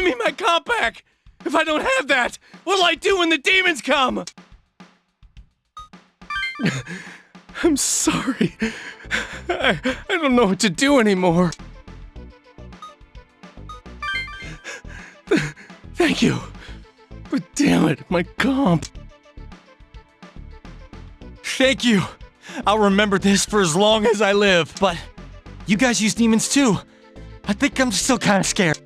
me my comp back! If I don't have that, what'll I do when the demons come? I'm sorry. I don't know what to do anymore. Thank you. But damn it, my comp. Thank you. I'll remember this for as long as I live. But you guys use demons too. I think I'm still kind of scared.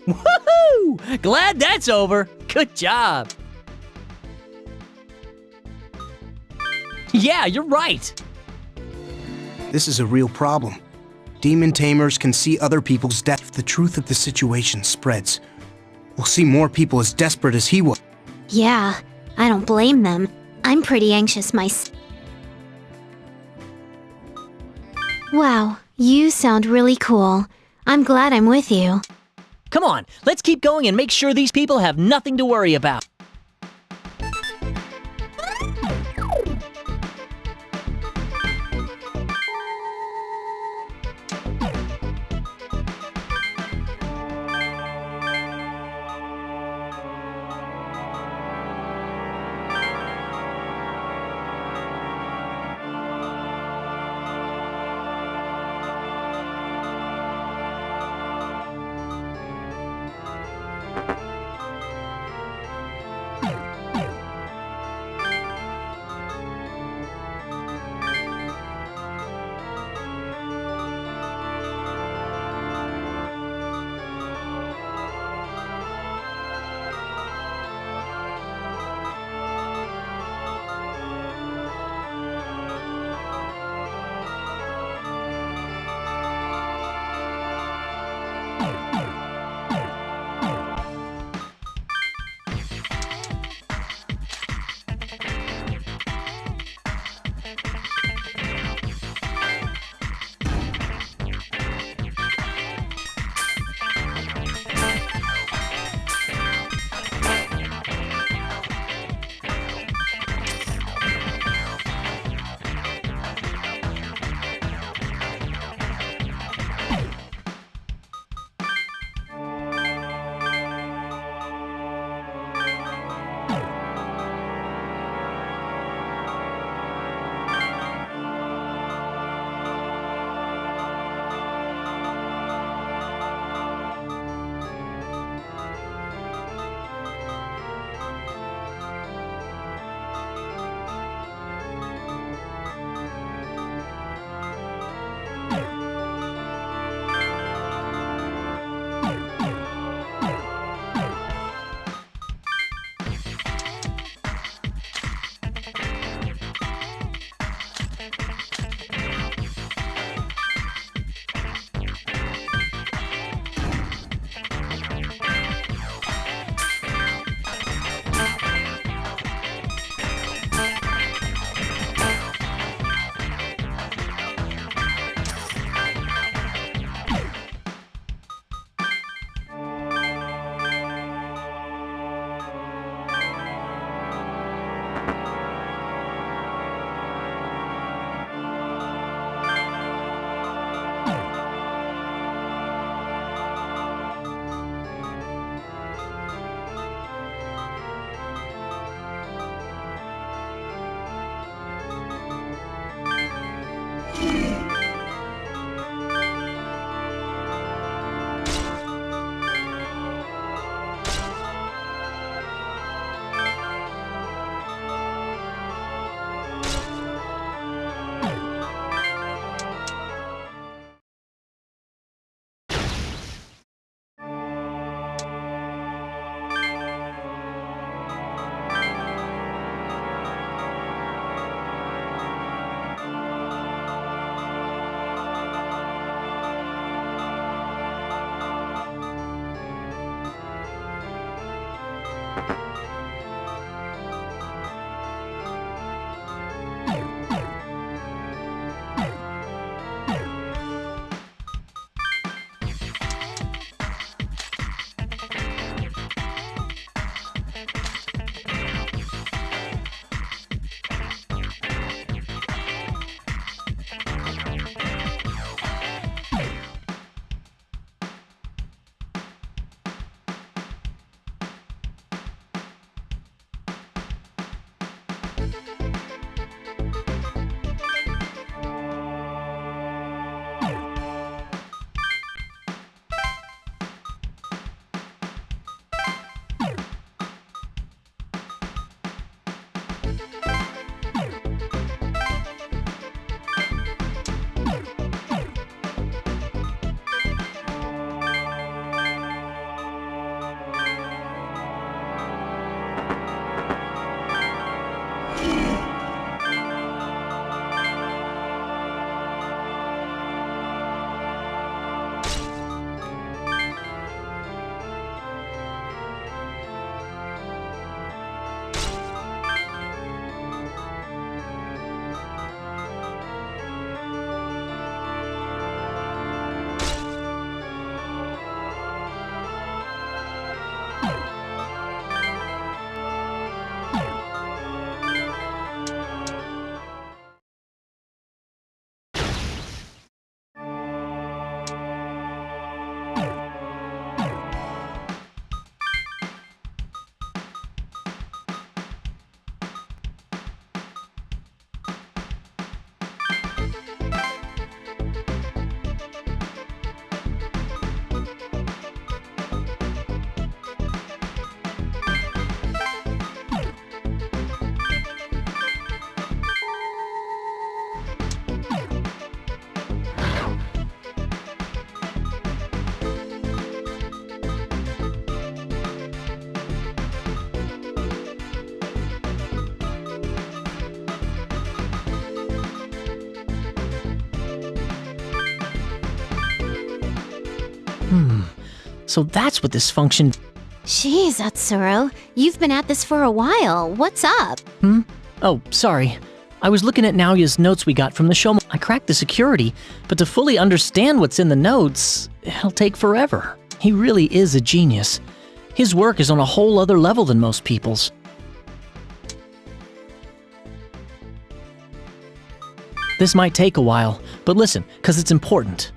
Woohoo! Glad that's over. Good job. Yeah, you're right. This is a real problem. Demon tamers can see other people's death if the truth of the situation spreads. We'll see more people as desperate as he was. Yeah, I don't blame them. I'm pretty anxious myself. Wow, you sound really cool. I'm glad I'm with you. Come on, let's keep going and make sure these people have nothing to worry about. So that's what this function... Jeez, Atsuro, you've been at this for a while. What's up? Oh, sorry. I was looking at Naoya's notes we got from the show. I cracked the security, but to fully understand what's in the notes, it'll take forever. He really is a genius. His work is on a whole other level than most people's. This might take a while, but listen, because it's important.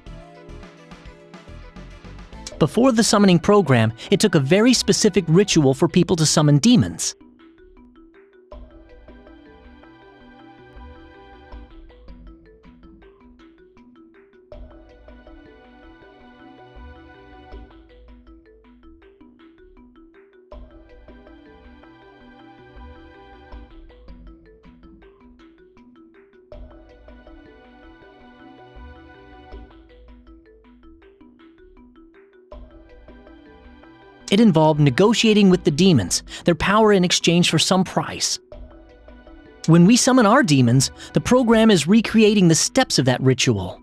Before the summoning program, it took a very specific ritual for people to summon demons. It involved negotiating with the demons, their power in exchange for some price. When we summon our demons, the program is recreating the steps of that ritual.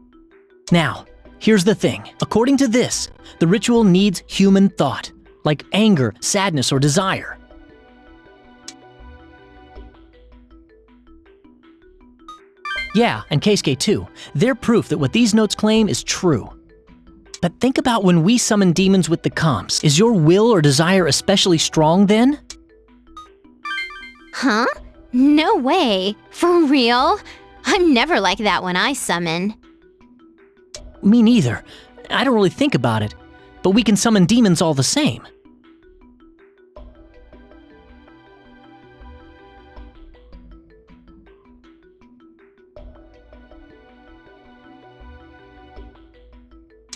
Now, here's the thing. According to this, the ritual needs human thought, like anger, sadness, or desire. Yeah, and Keisuke too. They're proof that what these notes claim is true. But think about when we summon demons with the comps. Is your will or desire especially strong then? Huh? No way. For real? I'm never like that when I summon. Me neither. I don't really think about it. But we can summon demons all the same.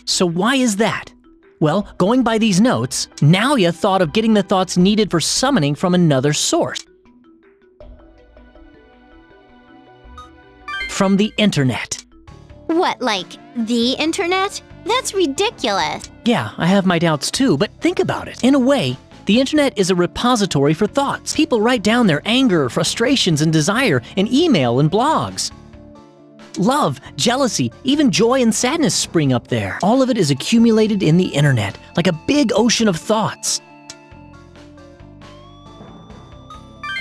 So why is that? Well, going by these notes, Naoya thought of getting the thoughts needed for summoning from another source. From the internet. What, like the internet? That's ridiculous. Yeah, I have my doubts too, but think about it. In a way, the internet is a repository for thoughts. People write down their anger, frustrations, and desire in email and blogs. Love, jealousy, even joy and sadness spring up there. All of it is accumulated in the internet, like a big ocean of thoughts.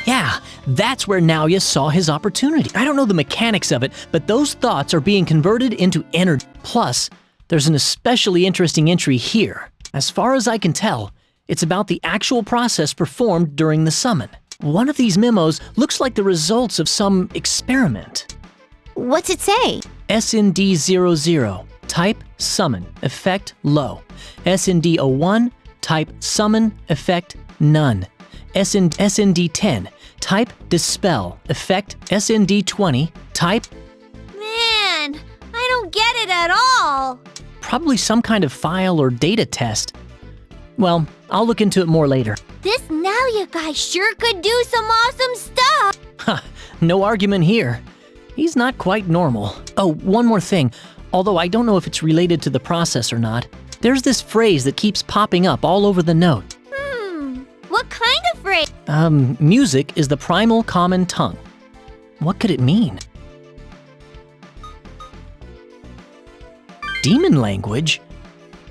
Yeah, that's where Naoya saw his opportunity. I don't know the mechanics of it, but those thoughts are being converted into energy. Plus, there's an especially interesting entry here. As far as I can tell, it's about the actual process performed during the summon. One of these memos looks like the results of some experiment. What's it say? SND00, type summon, effect low. SND01, type summon, effect none. SND10, type dispel, effect SND20, type... Man, I don't get it at all. Probably some kind of file or data test. Well, I'll look into it more later. This Naoya guy sure could do some awesome stuff. Ha, no argument here. He's not quite normal. Oh, one more thing. Although I don't know if it's related to the process or not. There's this phrase that keeps popping up all over the note. What kind of phrase? Music is the primal common tongue. What could it mean? Demon language?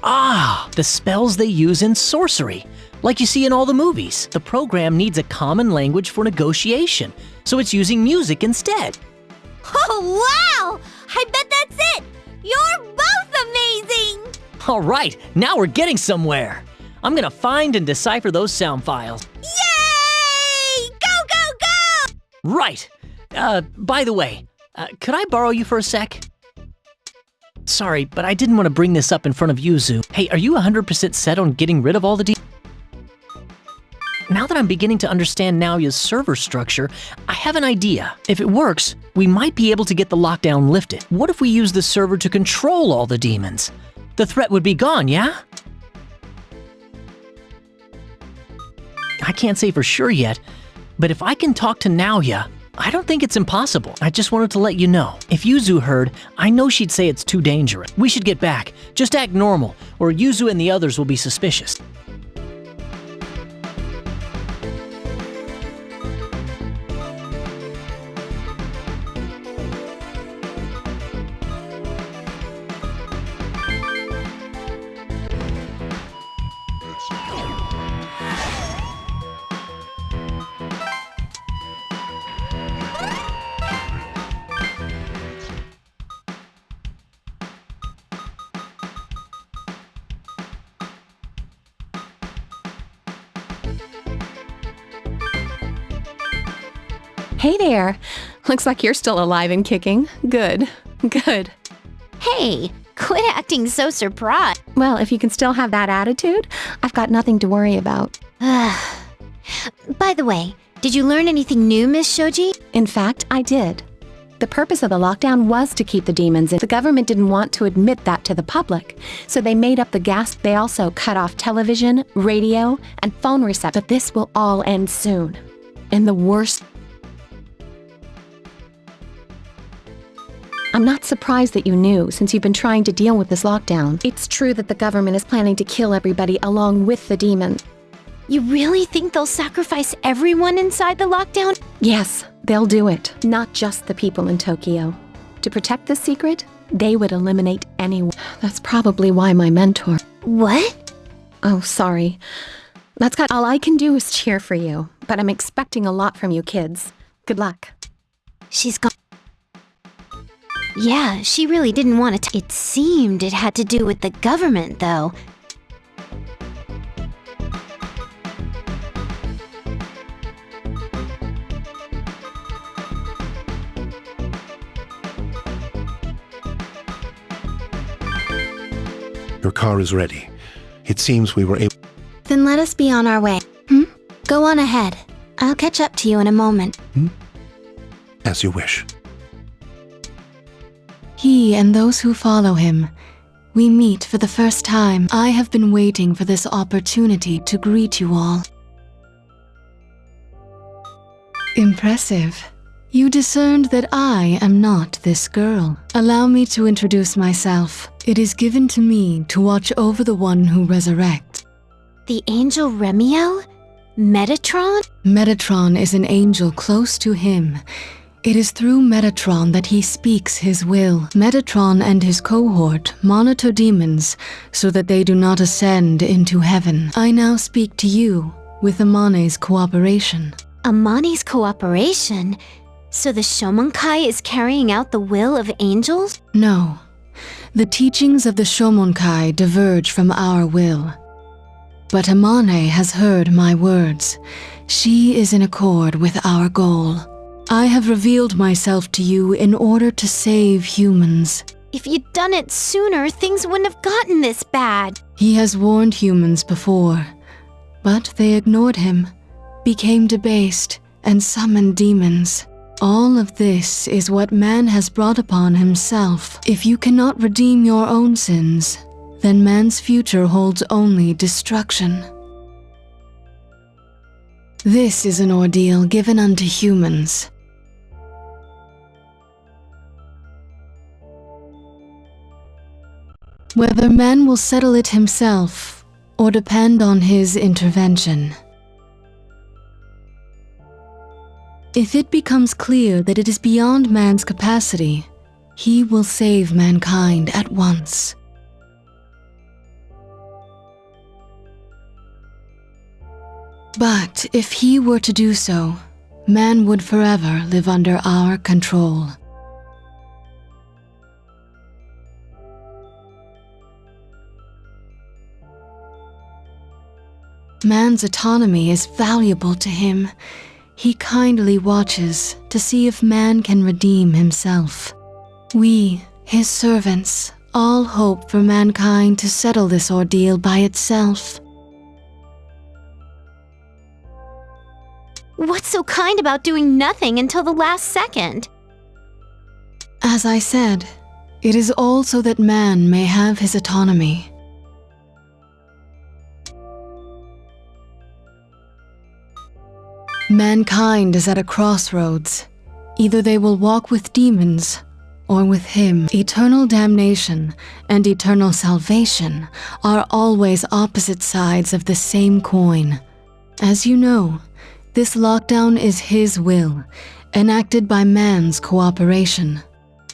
Ah, the spells they use in sorcery, like you see in all the movies. The program needs a common language for negotiation, so it's using music instead. Oh, wow! I bet that's it! You're both amazing! All right, now we're getting somewhere. I'm gonna find and decipher those sound files. Yay! Go, go, go! Right. By the way, could I borrow you for a sec? Sorry, but I didn't want to bring this up in front of Yuzu. Hey, are you 100% set on getting rid of all the Now that I'm beginning to understand Naoya's server structure, I have an idea. If it works, we might be able to get the lockdown lifted. What if we use the server to control all the demons? The threat would be gone, yeah? I can't say for sure yet, but if I can talk to Naoya, I don't think it's impossible. I just wanted to let you know. If Yuzu heard, I know she'd say it's too dangerous. We should get back. Just act normal, or Yuzu and the others will be suspicious. Hey there. Looks like you're still alive and kicking. Good. Good. Hey, quit acting so surprised. Well, if you can still have that attitude, I've got nothing to worry about. By the way, did you learn anything new, Miss Shoji? In fact, I did. The purpose of the lockdown was to keep the demons in. The government didn't want to admit that to the public, so they made up the gas. They also cut off television, radio, and phone reception. But this will all end soon. And the worst... I'm not surprised that you knew, since you've been trying to deal with this lockdown. It's true that the government is planning to kill everybody along with the demons. You really think they'll sacrifice everyone inside the lockdown? Yes, they'll do it. Not just the people in Tokyo. To protect this secret, they would eliminate anyone. That's probably why my mentor... What? Oh, sorry. All I can do is cheer for you, but I'm expecting a lot from you kids. Good luck. She's gone. Yeah, she really didn't want to. It seemed it had to do with the government, though. Your car is ready. It seems we were able... Then let us be on our way. Go on ahead. I'll catch up to you in a moment. As you wish. He and those who follow him, we meet for the first time. I have been waiting for this opportunity to greet you all. Impressive. You discerned that I am not this girl. Allow me to introduce myself. It is given to me to watch over the one who resurrects. The angel Remiel? Metatron? Metatron is an angel close to him. It is through Metatron that he speaks his will. Metatron and his cohort monitor demons so that they do not ascend into heaven. I now speak to you with Amane's cooperation. Amane's cooperation? So the Shomonkai is carrying out the will of angels? No. The teachings of the Shomonkai diverge from our will. But Amane has heard my words. She is in accord with our goal. I have revealed myself to you in order to save humans. If you'd done it sooner, things wouldn't have gotten this bad. He has warned humans before, but they ignored him, became debased, and summoned demons. All of this is what man has brought upon himself. If you cannot redeem your own sins, then man's future holds only destruction. This is an ordeal given unto humans. Whether man will settle it himself or depend on his intervention. If it becomes clear that it is beyond man's capacity, he will save mankind at once. But if he were to do so, man would forever live under our control. Man's autonomy is valuable to him. He kindly watches to see if man can redeem himself. We, his servants, all hope for mankind to settle this ordeal by itself. What's so kind about doing nothing until the last second? As I said, it is all so that man may have his autonomy. Mankind is at a crossroads. Either they will walk with demons or with him. Eternal damnation and eternal salvation are always opposite sides of the same coin. As you know, this lockdown is his will, enacted by man's cooperation.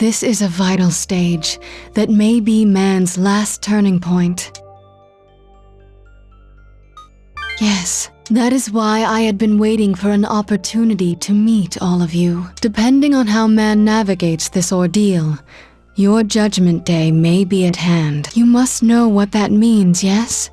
This is a vital stage that may be man's last turning point. Yes, that is why I had been waiting for an opportunity to meet all of you. Depending on how man navigates this ordeal, your judgment day may be at hand. You must know what that means, yes?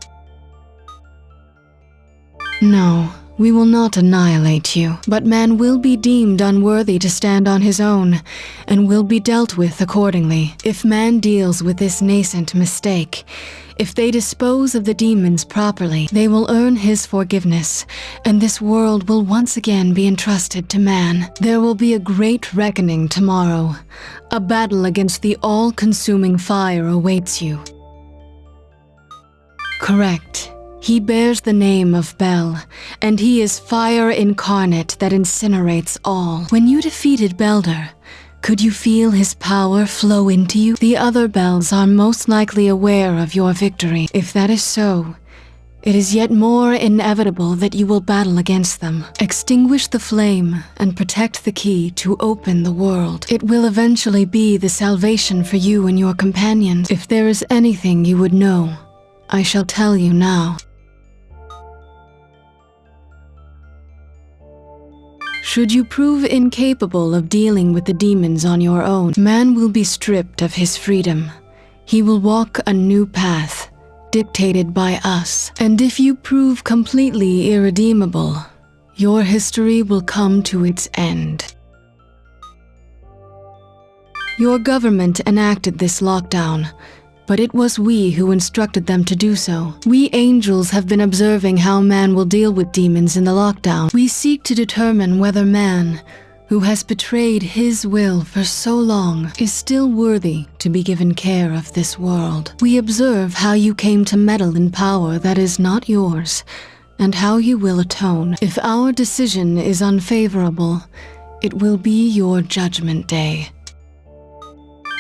No, We will not annihilate you, but man will be deemed unworthy to stand on his own, and will be dealt with accordingly. If man deals with this nascent mistake, if they dispose of the demons properly, they will earn his forgiveness, and this world will once again be entrusted to man. There will be a great reckoning tomorrow. A battle against the all-consuming fire awaits you. Correct. He bears the name of Bel, and he is fire incarnate that incinerates all. When you defeated Belder, could you feel his power flow into you? The other Bels are most likely aware of your victory. If that is so, it is yet more inevitable that you will battle against them. Extinguish the flame and protect the key to open the world. It will eventually be the salvation for you and your companions. If there is anything you would know, I shall tell you now. Should you prove incapable of dealing with the demons on your own, man will be stripped of his freedom. He will walk a new path, dictated by us. And if you prove completely irredeemable, your history will come to its end. Your government enacted this lockdown, but it was we who instructed them to do so. We angels have been observing how man will deal with demons in the lockdown. We seek to determine whether man, who has betrayed his will for so long, is still worthy to be given care of this world. We observe how you came to meddle in power that is not yours, and how you will atone. If our decision is unfavorable, it will be your judgment day.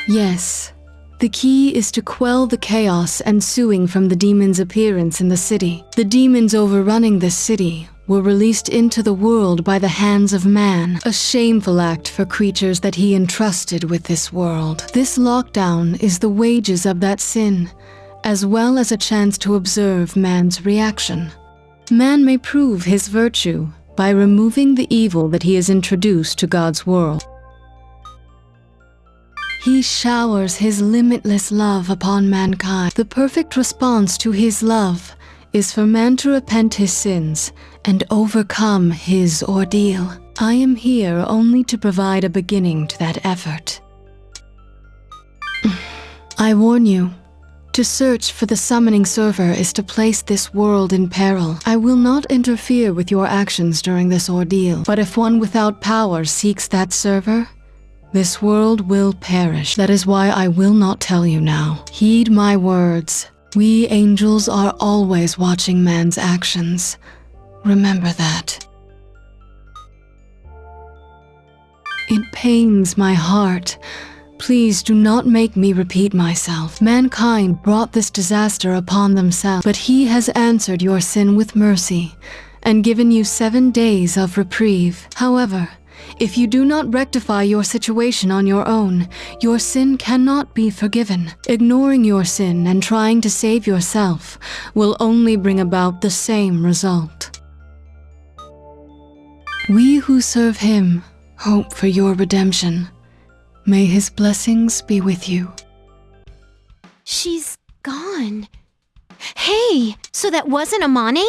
Yes. The key is to quell the chaos ensuing from the demon's appearance in the city. The demons overrunning this city were released into the world by the hands of man, a shameful act for creatures that he entrusted with this world. This lockdown is the wages of that sin, as well as a chance to observe man's reaction. Man may prove his virtue by removing the evil that he has introduced to God's world. He showers his limitless love upon mankind. The perfect response to his love is for man to repent his sins and overcome his ordeal. I am here only to provide a beginning to that effort. I warn you, to search for the summoning server is to place this world in peril. I will not interfere with your actions during this ordeal, but if one without power seeks that server, this world will perish. That is why I will not tell you now. Heed my words. We angels are always watching man's actions. Remember that. It pains my heart. Please do not make me repeat myself. Mankind brought this disaster upon themselves, but he has answered your sin with mercy and given you 7 days of reprieve. However, if you do not rectify your situation on your own, your sin cannot be forgiven. Ignoring your sin and trying to save yourself will only bring about the same result. We who serve him hope for your redemption. May his blessings be with you. She's gone. Hey, so that wasn't Amane?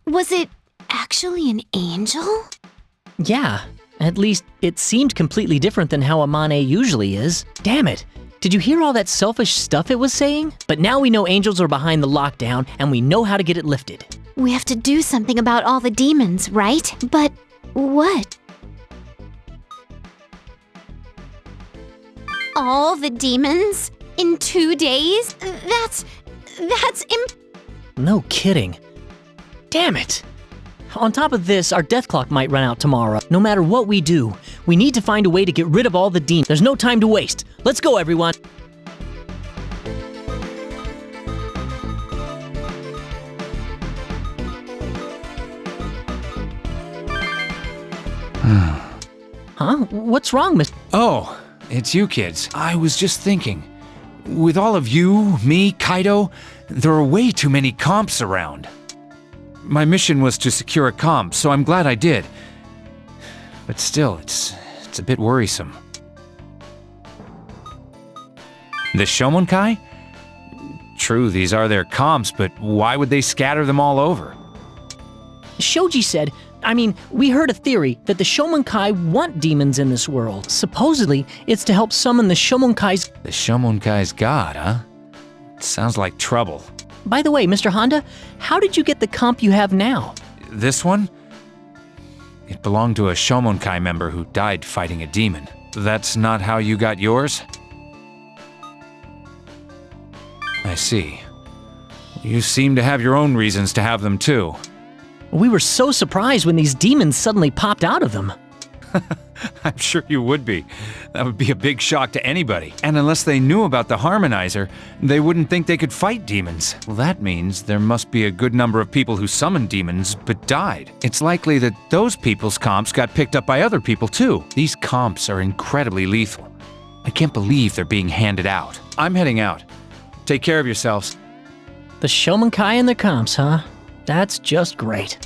Was it actually an angel? Yeah. At least, it seemed completely different than how Amane usually is. Damn it! Did you hear all that selfish stuff it was saying? But now we know angels are behind the lockdown, and we know how to get it lifted. We have to do something about all the demons, right? But what? All the demons? In 2 days? That's No kidding. Damn it! On top of this, our death clock might run out tomorrow. No matter what we do, we need to find a way to get rid of all the demons. There's no time to waste. Let's go, everyone! Huh? What's wrong, Mr.? Oh, it's you kids. I was just thinking. With all of you, me, Kaido, there are way too many comps around. My mission was to secure a comp, so I'm glad I did. But still, it's a bit worrisome. The Shomonkai? True, these are their comps, but why would they scatter them all over? Shoji said, I mean, we heard a theory that the Shomonkai want demons in this world. Supposedly, it's to help summon the Shomonkai's... The Shomonkai's god, huh? Sounds like trouble. By the way, Mr. Honda, how did you get the comp you have now? This one? It belonged to a Shomonkai member who died fighting a demon. That's not how you got yours? I see. You seem to have your own reasons to have them too. We were so surprised when these demons suddenly popped out of them. I'm sure you would be. That would be a big shock to anybody. And unless they knew about the Harmonizer, they wouldn't think they could fight demons. Well, that means there must be a good number of people who summoned demons but died. It's likely that those people's comps got picked up by other people too. These comps are incredibly lethal. I can't believe they're being handed out. I'm heading out. Take care of yourselves. The Shomonkai and the comps, huh? That's just great.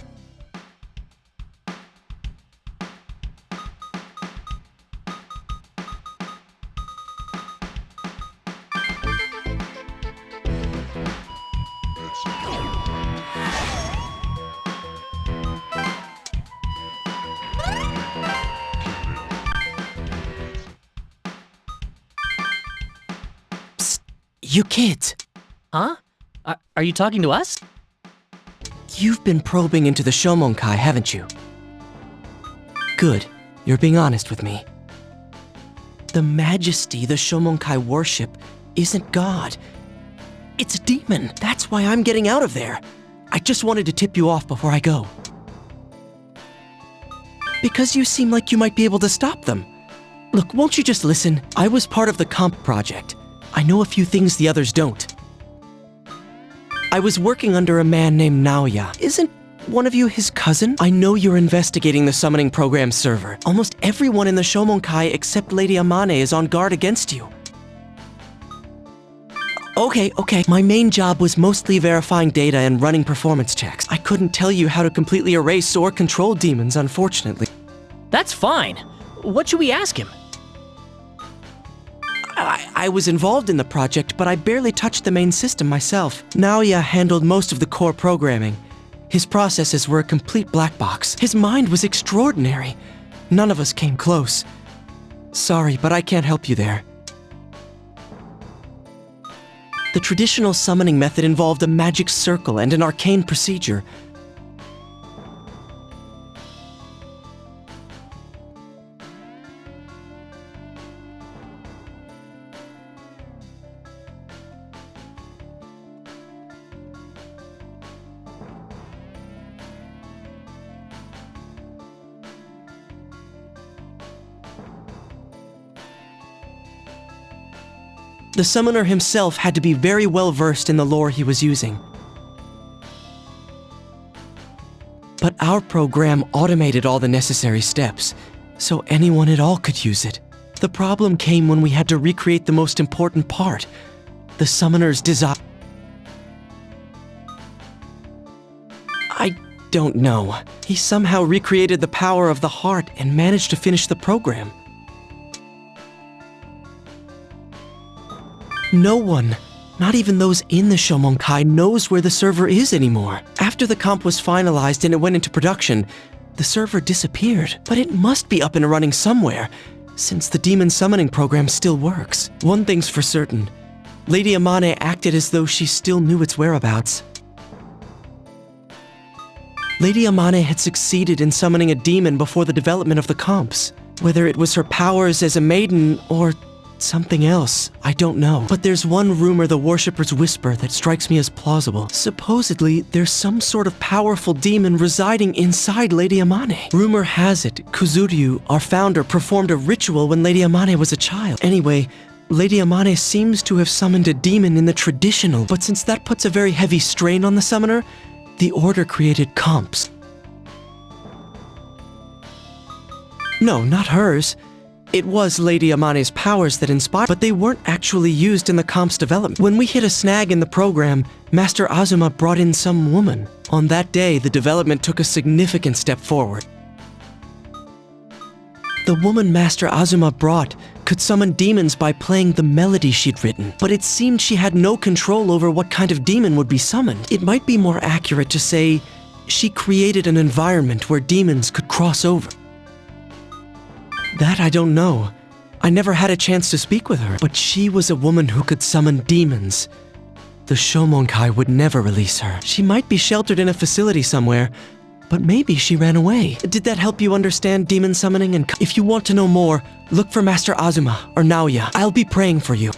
Psst, you kids. Huh? Are you talking to us? You've been probing into the Shomonkai, haven't you? Good. You're being honest with me. The majesty the Shomonkai worship isn't God. It's a demon. That's why I'm getting out of there. I just wanted to tip you off before I go. Because you seem like you might be able to stop them. Look, won't you just listen? I was part of the comp project. I know a few things the others don't. I was working under a man named Naoya. Isn't one of you his cousin? I know you're investigating the summoning program server. Almost everyone in the Shomonkai except Lady Amane is on guard against you. Okay. My main job was mostly verifying data and running performance checks. I couldn't tell you how to completely erase or control demons, unfortunately. That's fine. What should we ask him? I was involved in the project, but I barely touched the main system myself. Naoya handled most of the core programming. His processes were a complete black box. His mind was extraordinary. None of us came close. Sorry, but I can't help you there. The traditional summoning method involved a magic circle and an arcane procedure. The summoner himself had to be very well versed in the lore he was using. But our program automated all the necessary steps, so anyone at all could use it. The problem came when we had to recreate the most important part, the summoner's desire. I don't know. He somehow recreated the power of the heart and managed to finish the program. No one, not even those in the Shomonkai, knows where the server is anymore. After the comp was finalized and it went into production, the server disappeared. But it must be up and running somewhere, since the demon summoning program still works. One thing's for certain, Lady Amane acted as though she still knew its whereabouts. Lady Amane had succeeded in summoning a demon before the development of the comps. Whether it was her powers as a maiden or something else, I don't know. But there's one rumor the worshippers whisper that strikes me as plausible. Supposedly, there's some sort of powerful demon residing inside Lady Amane. Rumor has it, Kuzuryu, our founder, performed a ritual when Lady Amane was a child. Anyway, Lady Amane seems to have summoned a demon in the traditional, but since that puts a very heavy strain on the summoner, the order created comps. No, not hers. It was Lady Amane's powers that inspired, but they weren't actually used in the comp's development. When we hit a snag in the program, Master Azuma brought in some woman. On that day, the development took a significant step forward. The woman Master Azuma brought could summon demons by playing the melody she'd written, but it seemed she had no control over what kind of demon would be summoned. It might be more accurate to say she created an environment where demons could cross over. That I don't know. I never had a chance to speak with her, but she was a woman who could summon demons. The Shomonkai would never release her. She might be sheltered in a facility somewhere, but maybe she ran away. Did that help you understand demon summoning? And if you want to know more, look for Master Azuma or Naoya. I'll be praying for you.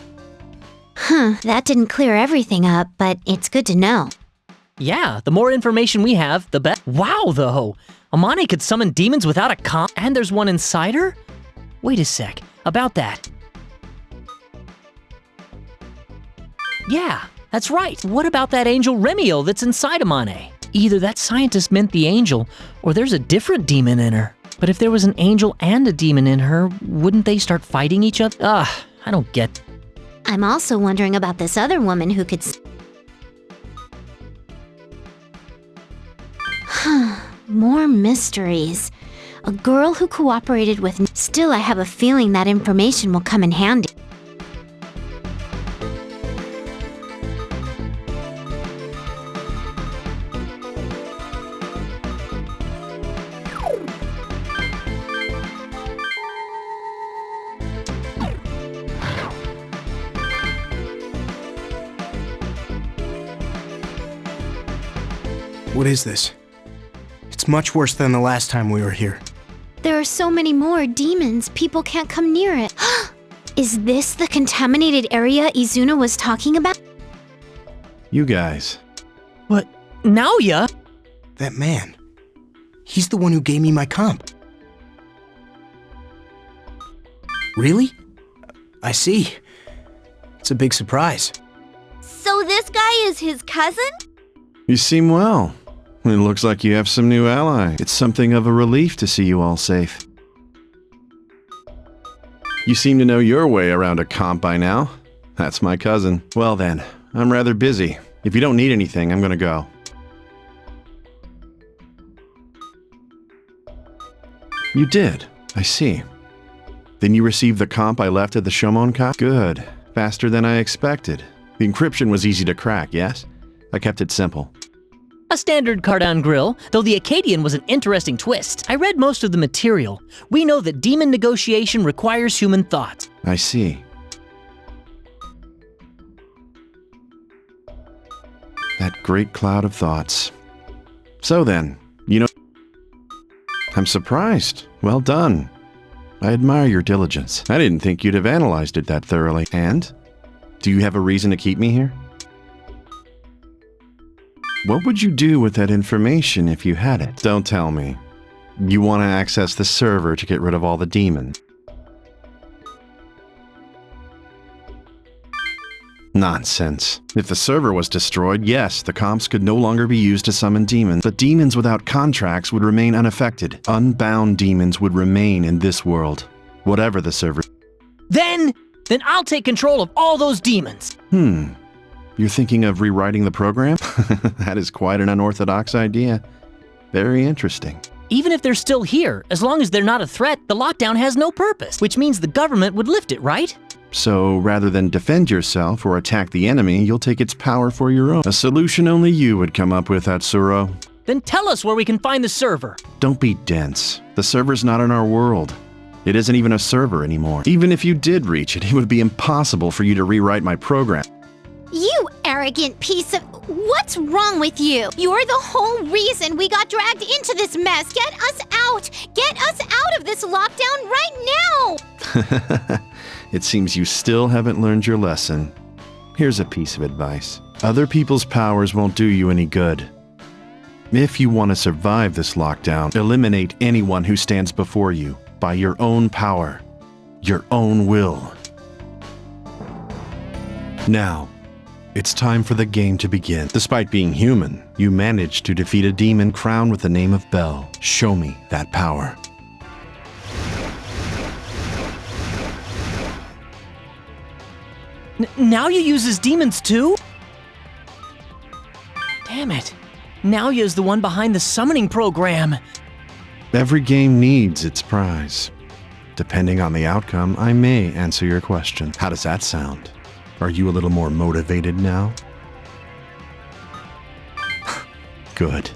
That didn't clear everything up, but it's good to know. Yeah, the more information we have, the better. Wow, though! Amane could summon demons without a comp, and there's one inside her? Wait a sec, about that. Yeah, that's right. What about that angel Remiel that's inside Amane? Either that scientist meant the angel, or there's a different demon in her. But if there was an angel and a demon in her, wouldn't they start fighting each other? I don't get. I'm also wondering about this other woman who could... More mysteries. A girl who cooperated with... Still, I have a feeling that information will come in handy. What is this? It's much worse than the last time we were here. There are so many more demons, people can't come near it. Is this the contaminated area Izuna was talking about? You guys. What? Naoya? That man. He's the one who gave me my comp. Really? I see. It's a big surprise. So this guy is his cousin? You seem well. It looks like you have some new ally. It's something of a relief to see you all safe. You seem to know your way around a comp by now. That's my cousin. Well then, I'm rather busy. If you don't need anything, I'm gonna go. You did. I see. Then you received the comp I left at the Shomonkai? Good. Faster than I expected. The encryption was easy to crack, yes? I kept it simple. A standard Cardon grill, though the Akkadian was an interesting twist. I read most of the material. We know that demon negotiation requires human thought. I see. That great cloud of thoughts. So then, you know... I'm surprised. Well done. I admire your diligence. I didn't think you'd have analyzed it that thoroughly. And? Do you have a reason to keep me here? What would you do with that information if you had it? Don't tell me. You want to access the server to get rid of all the demons. Nonsense. If the server was destroyed, yes, the comps could no longer be used to summon demons, but demons without contracts would remain unaffected. Unbound demons would remain in this world, whatever the server... Then I'll take control of all those demons. You're thinking of rewriting the program? That is quite an unorthodox idea. Very interesting. Even if they're still here, as long as they're not a threat, the lockdown has no purpose, which means the government would lift it, right? So rather than defend yourself or attack the enemy, you'll take its power for your own. A solution only you would come up with, Atsuro. Then tell us where we can find the server. Don't be dense. The server's not in our world. It isn't even a server anymore. Even if you did reach it, it would be impossible for you to rewrite my program. You arrogant piece of... What's wrong with you? You're the whole reason we got dragged into this mess. Get us out! Get us out of this lockdown right now! It seems you still haven't learned your lesson. Here's a piece of advice. Other people's powers won't do you any good. If you want to survive this lockdown, eliminate anyone who stands before you by your own power, your own will. Now, it's time for the game to begin. Despite being human, you managed to defeat a demon crowned with the name of Bell. Show me that power. Naoya uses demons too? Damn it. Naoya is the one behind the summoning program. Every game needs its prize. Depending on the outcome, I may answer your question. How does that sound? Are you a little more motivated now? Good.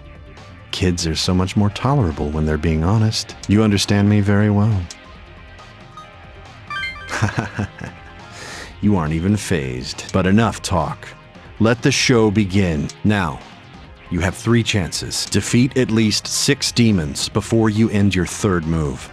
Kids are so much more tolerable when they're being honest. You understand me very well. You aren't even fazed. But enough talk. Let the show begin. Now, you have 3 chances. Defeat at least 6 demons before you end your third move.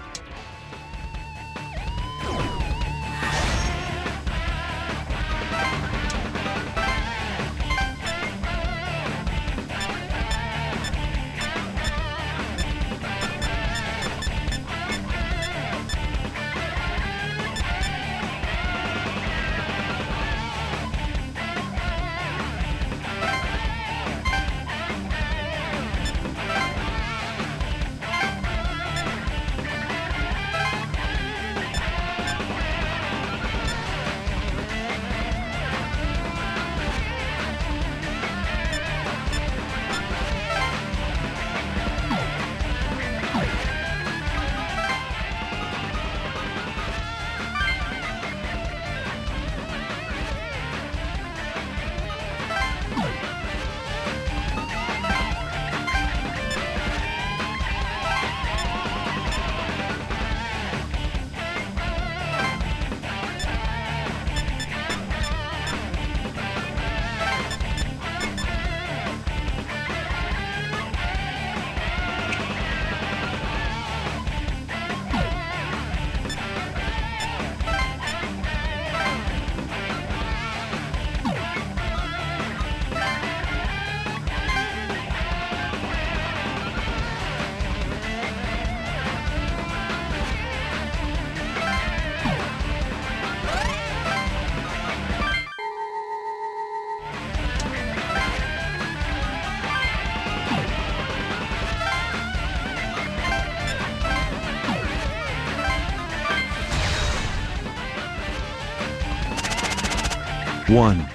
One,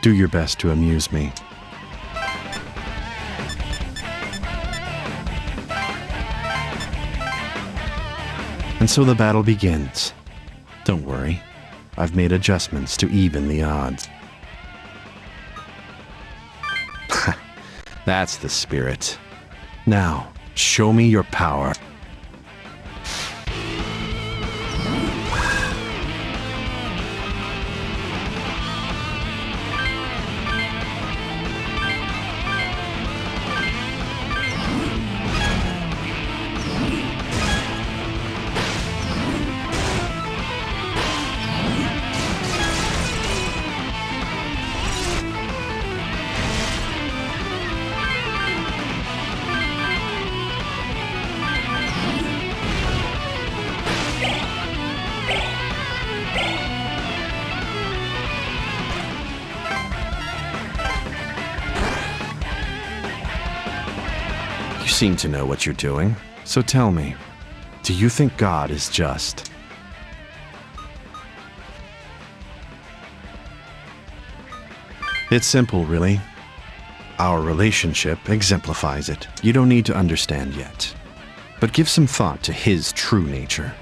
do your best to amuse me. And so the battle begins. Don't worry, I've made adjustments to even the odds. That's the spirit. Now, show me your power. You seem to know what you're doing, so tell me, do you think God is just? It's simple, really. Our relationship exemplifies it. You don't need to understand yet, but give some thought to His true nature.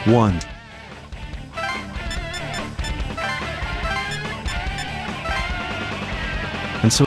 1. And so...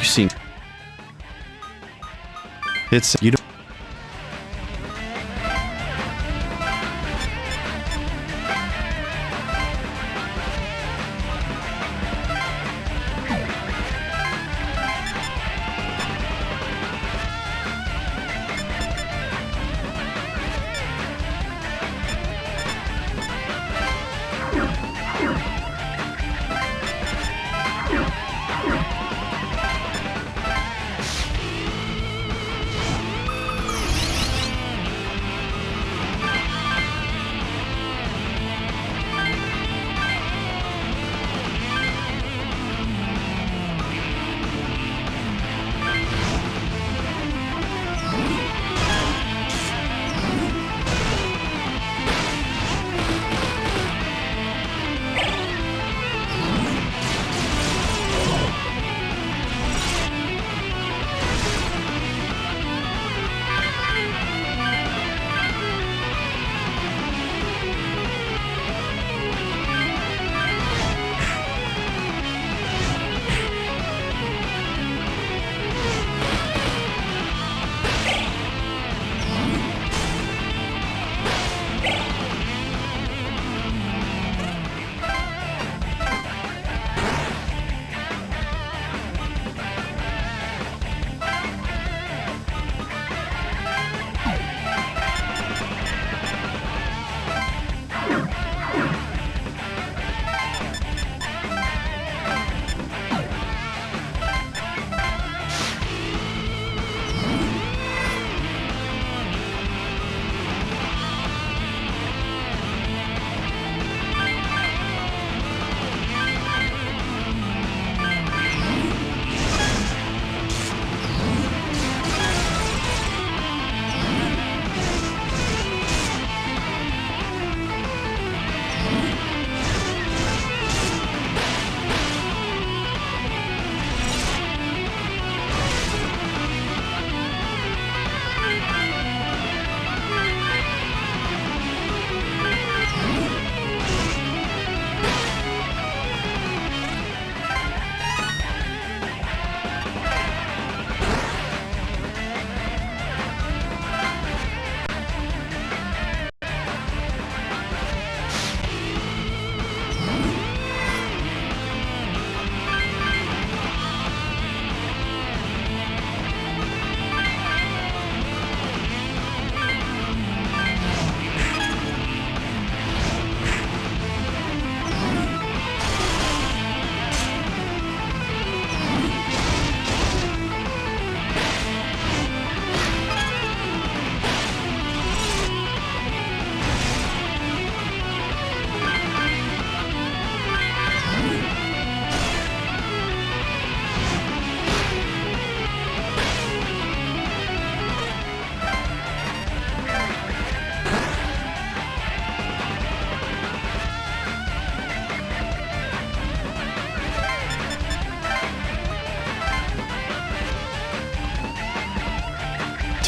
You see... It's... You don't...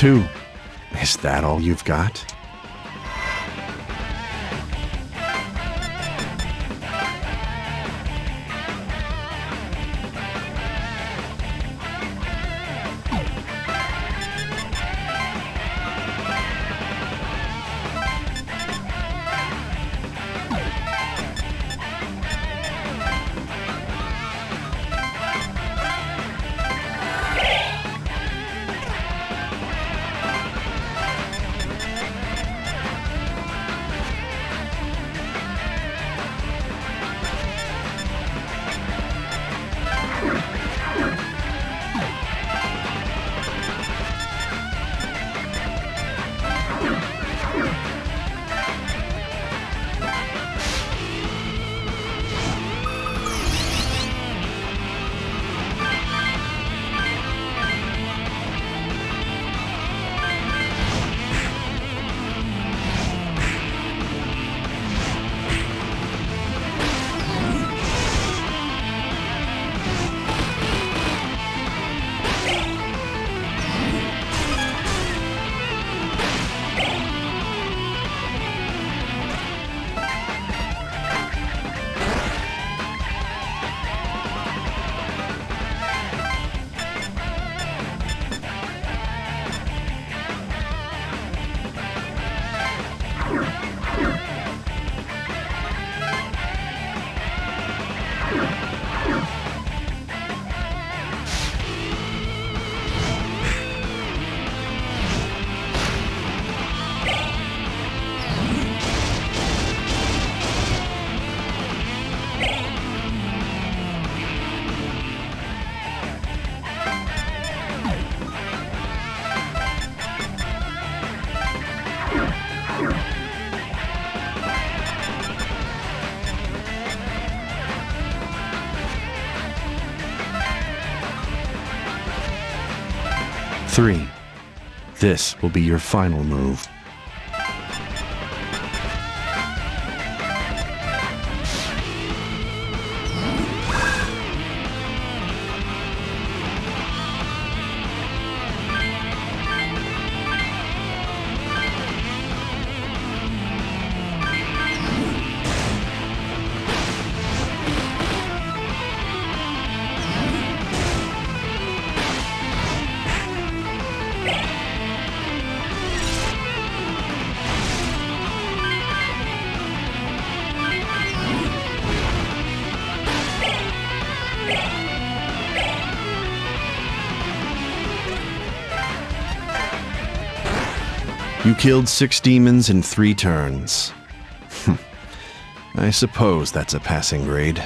Two. Is that all you've got? 3. This will be your final move. You killed 6 demons in 3 turns. I suppose that's a passing grade.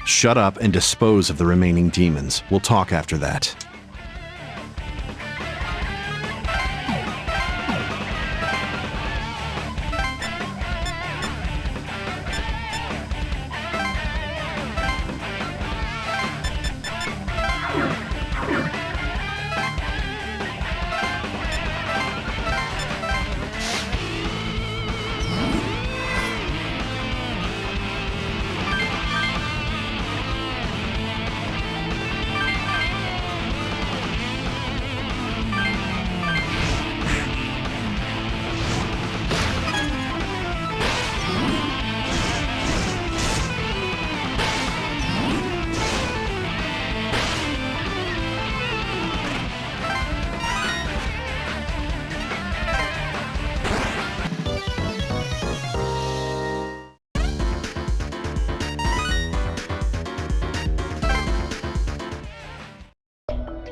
Shut up and dispose of the remaining demons. We'll talk after that.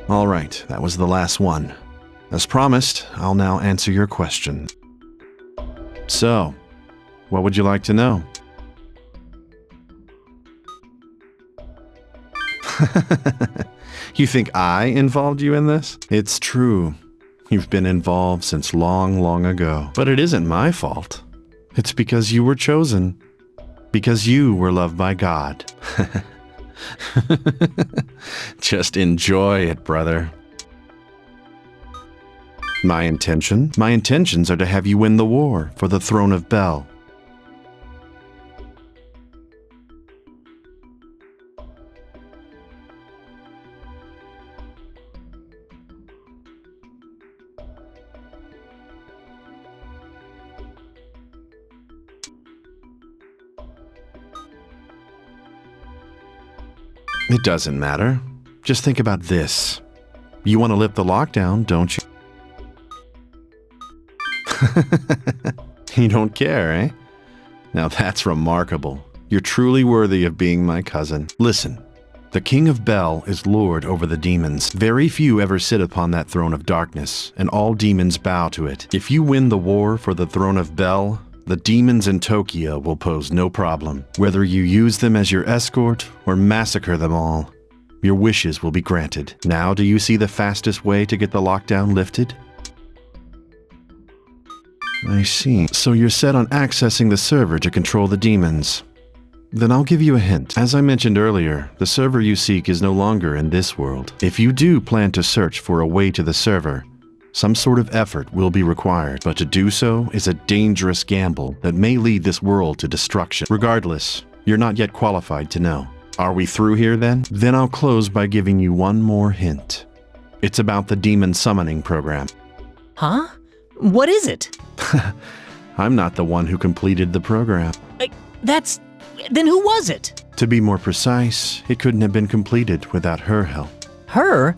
All right, that was the last one. As promised, I'll now answer your question. So, what would you like to know? You think I involved you in this? It's true. You've been involved since long, long ago. But it isn't my fault. It's because you were chosen. Because you were loved by God. Just enjoy it, brother. My intentions are to have you win the war for the throne of Bel. It doesn't matter. Just think about this. You want to lift the lockdown, don't you? You don't care, eh? Now that's remarkable. You're truly worthy of being my cousin. Listen, the King of Bel is lord over the demons. Very few ever sit upon that throne of darkness, and all demons bow to it. If you win the war for the throne of Bel, the demons in Tokyo will pose no problem. Whether you use them as your escort or massacre them all, your wishes will be granted. Now do you see the fastest way to get the lockdown lifted? I see. So you're set on accessing the server to control the demons. Then I'll give you a hint. As I mentioned earlier, the server you seek is no longer in this world. If you do plan to search for a way to the server, some sort of effort will be required, but to do so is a dangerous gamble that may lead this world to destruction. Regardless, you're not yet qualified to know. Are we through here then? Then I'll close by giving you one more hint. It's about the demon summoning program. Huh? What is it? I'm not the one who completed the program. Then who was it? To be more precise, it couldn't have been completed without her help. Her?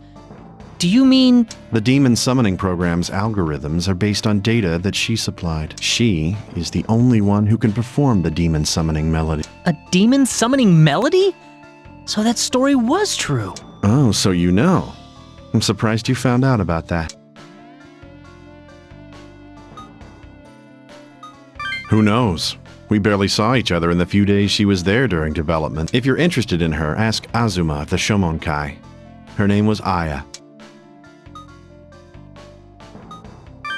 Do you mean... The demon summoning program's algorithms are based on data that she supplied. She is the only one who can perform the demon summoning melody. A demon summoning melody? So that story was true. Oh, so you know. I'm surprised you found out about that. Who knows? We barely saw each other in the few days she was there during development. If you're interested in her, ask Azuma of the Shomonkai. Her name was Aya.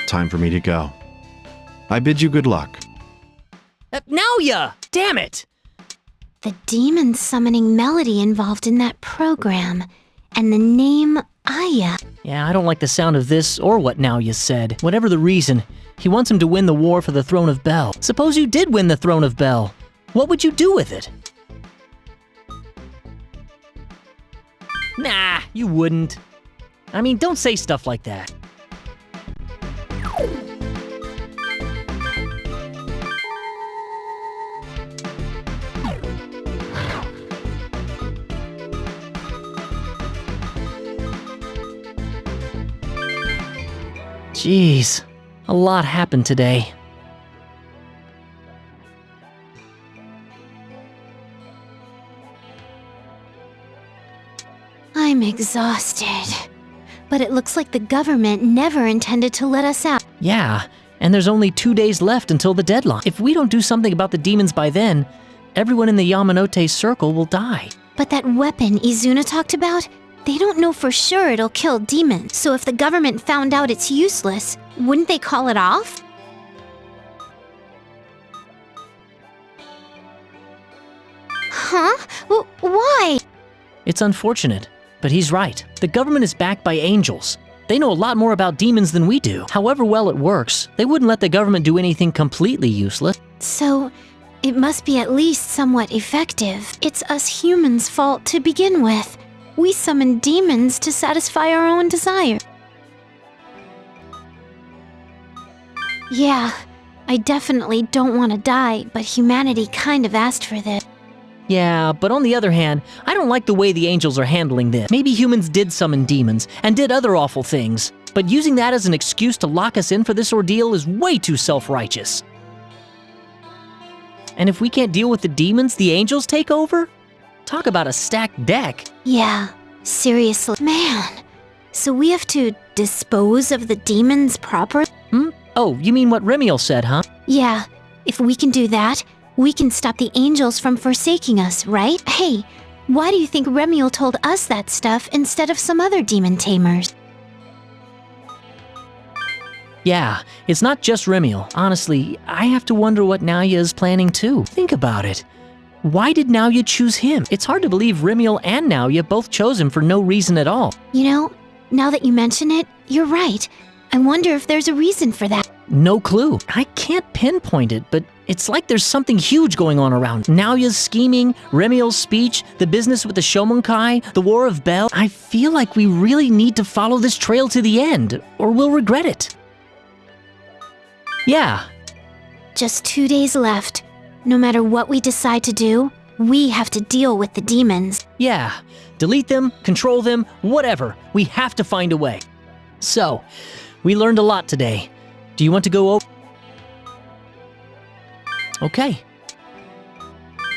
Time for me to go. I bid you good luck. Naoya! Damn it! The demon summoning melody involved in that program. And the name Aya. Yeah, I don't like the sound of this or what Naoya said. Whatever the reason, he wants him to win the war for the throne of Bel. Suppose you did win the throne of Bel. What would you do with it? Nah, you wouldn't. I mean, don't say stuff like that. Jeez, a lot happened today. I'm exhausted. But it looks like the government never intended to let us out. Yeah, and there's only 2 days left until the deadline. If we don't do something about the demons by then, everyone in the Yamanote circle will die. But that weapon Izuna talked about, they don't know for sure it'll kill demons. So if the government found out it's useless, wouldn't they call it off? Huh? Why? It's unfortunate, but he's right. The government is backed by angels. They know a lot more about demons than we do. However well it works, they wouldn't let the government do anything completely useless. So, it must be at least somewhat effective. It's us humans' fault to begin with. We summon demons to satisfy our own desire. Yeah, I definitely don't want to die, but humanity kind of asked for this. Yeah, but on the other hand, I don't like the way the angels are handling this. Maybe humans did summon demons and did other awful things, but using that as an excuse to lock us in for this ordeal is way too self-righteous. And if we can't deal with the demons, the angels take over? Talk about a stacked deck. Yeah, seriously. Man, so we have to dispose of the demons properly? Oh, you mean what Remiel said, huh? Yeah, if we can do that, we can stop the angels from forsaking us, right? Hey, why do you think Remiel told us that stuff instead of some other demon tamers? Yeah, it's not just Remiel. Honestly, I have to wonder what Naoya is planning too. Think about it. Why did Naoya choose him? It's hard to believe Remiel and Naoya both chose him for no reason at all. You know, now that you mention it, you're right. I wonder if there's a reason for that. No clue. I can't pinpoint it, but it's like there's something huge going on around. Naoya's scheming, Remiel's speech, the business with the Shomonkai, the War of Bel. I feel like we really need to follow this trail to the end, or we'll regret it. Yeah. Just 2 days left. No matter what we decide to do, we have to deal with the demons. Yeah. Delete them, control them, whatever. We have to find a way. So, we learned a lot today. Do you want to go over? Okay.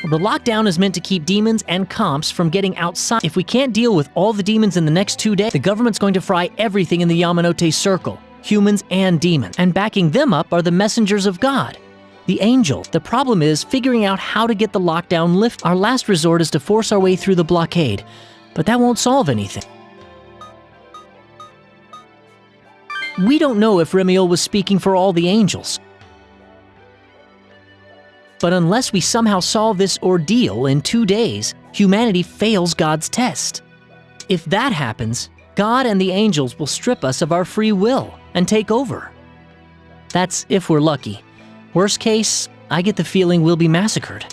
Well, the lockdown is meant to keep demons and comps from getting outside. If we can't deal with all the demons in the next 2 days, the government's going to fry everything in the Yamanote circle, humans and demons. And backing them up are the messengers of God, the angel. The problem is figuring out how to get the lockdown lifted. Our last resort is to force our way through the blockade, but that won't solve anything. We don't know if Remiel was speaking for all the angels. But unless we somehow solve this ordeal in 2 days, humanity fails God's test. If that happens, God and the angels will strip us of our free will and take over. That's if we're lucky. Worst case, I get the feeling we'll be massacred.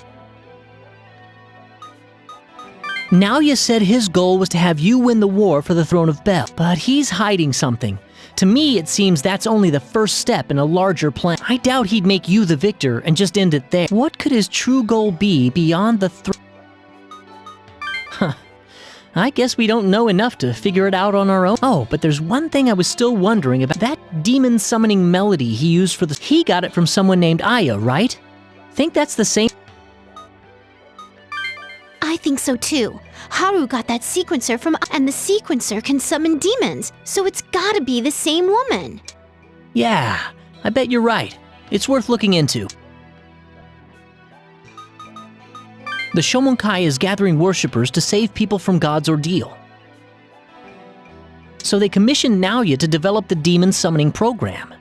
Naoya said his goal was to have you win the war for the throne of Bel, but he's hiding something. To me, it seems that's only the first step in a larger plan. I doubt he'd make you the victor and just end it there. What could his true goal be beyond the Huh. I guess we don't know enough to figure it out on our own. Oh, but there's one thing I was still wondering about. That demon summoning melody he used for the... He got it from someone named Aya, right? Think that's the same... I think so too. Haru got that sequencer from... And the sequencer can summon demons, so it's gotta be the same woman. Yeah, I bet you're right. It's worth looking into. The Shomonkai is gathering worshippers to save people from God's ordeal. So they commissioned Naoya to develop the demon summoning program.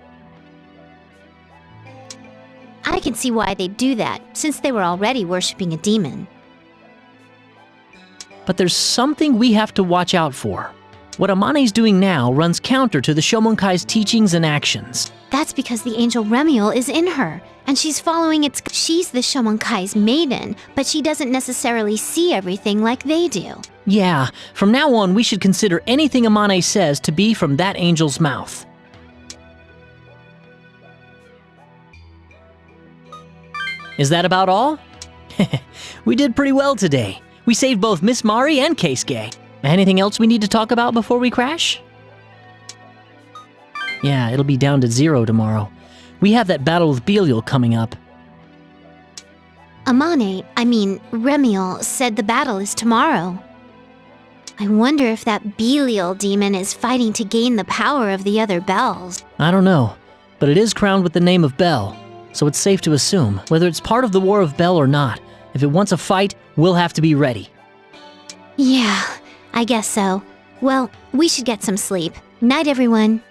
I can see why they'd do that, since they were already worshipping a demon. but there's something we have to watch out for. What Amane's doing now runs counter to the Shomonkai's teachings and actions. That's because the angel Remiel is in her, and she's following its... She's the Shomonkai's maiden, but she doesn't necessarily see everything like they do. Yeah, from now on we should consider anything Amane says to be from that angel's mouth. Is that about all? We did pretty well today. We saved both Miss Mari and Keisuke. Anything else we need to talk about before we crash? Yeah, it'll be down to 0 tomorrow. We have that battle with Belial coming up. Remiel said the battle is tomorrow. I wonder if that Belial demon is fighting to gain the power of the other bells. I don't know, but it is crowned with the name of Bell, so it's safe to assume, whether it's part of the War of Bell or not, if it wants a fight, we'll have to be ready. Yeah, I guess so. Well, we should get some sleep. Night, everyone.